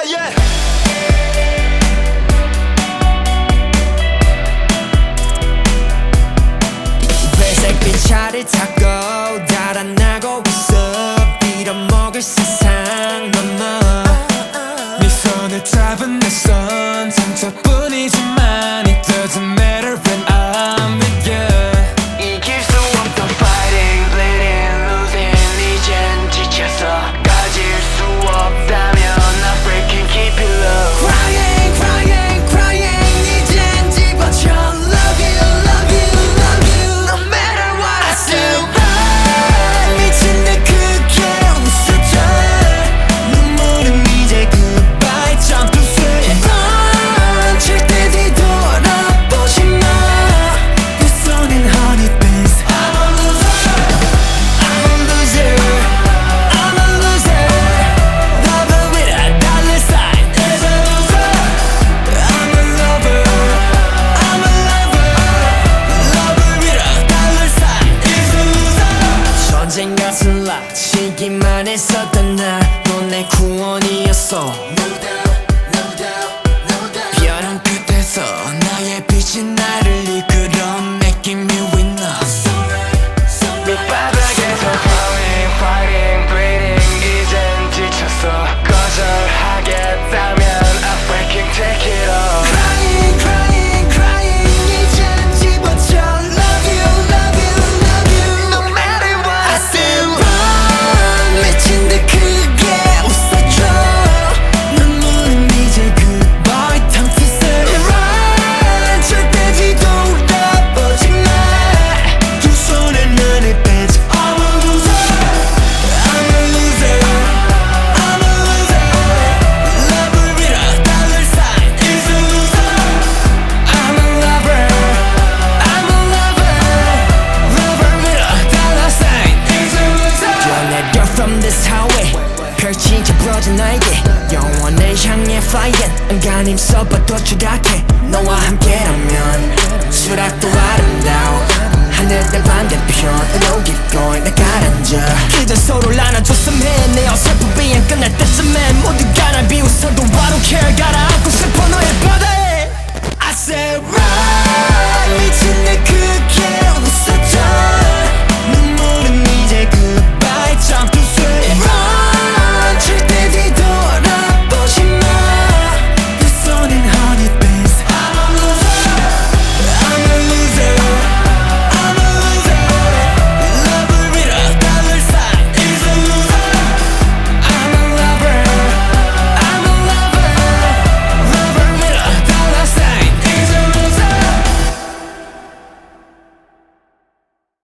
yeah, yeah. 회색빛 차를 타고 달아나고 있어. 빌어먹을 세상 넘어. 네 손을 잡은 내 손 상처뿐이지만 it doesn't matter when I'm with you. 이길 수 없던 fighting, bleeding, losing 이젠 지쳐서 가질 수 없다면 I'm breaking, keep it low. Crying, crying, crying 이젠 집어쳐. Love you, love you, love you. No matter what I still run. 미친 듯 크게 웃어줘. 눈물은 이제 goodbye. Jump to say run. 절대 뒤돌아보지 마. 내 손엔 honey bees. I'm a loser, I'm a loser, I'm a loser. Lover with a dollar sign is a loser. I'm a lover, I'm a lover. Lover with a dollar sign is a loser. 언젠가 슬라치기만 했었던 나, 넌 내 구원이었어. No doubt, no doubt, no doubt. 변한 끝에서 나의 빛이 나를 이끌어 making me winner. 밑바닥에서 crawling, fighting, bleeding 이젠 지쳐서 거절하겠다면 I'm breaking, take it all. Crying, crying, crying 이젠 집어쳐. Love you, love you, love you. No matter what I still run. 미친 듯 크게 웃어줘. 눈물은 이제 goodbye. Time to say run. 절대 뒤돌아보지 마. 두 손에 눈을 빼지. I'm a loser, I'm a loser, I'm a loser. Lover with a dollar sign is a loser. I'm a lover, I'm a lover. Lover with a dollar sign is a loser. 뛰어내려 from this highway. 펼친 채 부러진 나에게 영원을 향해 flying. 안간힘 써봐도 추락해. 너와 함께라면 수락도 아름다워. 하늘의 반대편 No keep going 나 가라앉아. 그저 서로를 안아줬으면 해. 내 어설픈 비행 끝날 때쯤엔 모두가 날 비웃어도 I don't care. 갈아엎고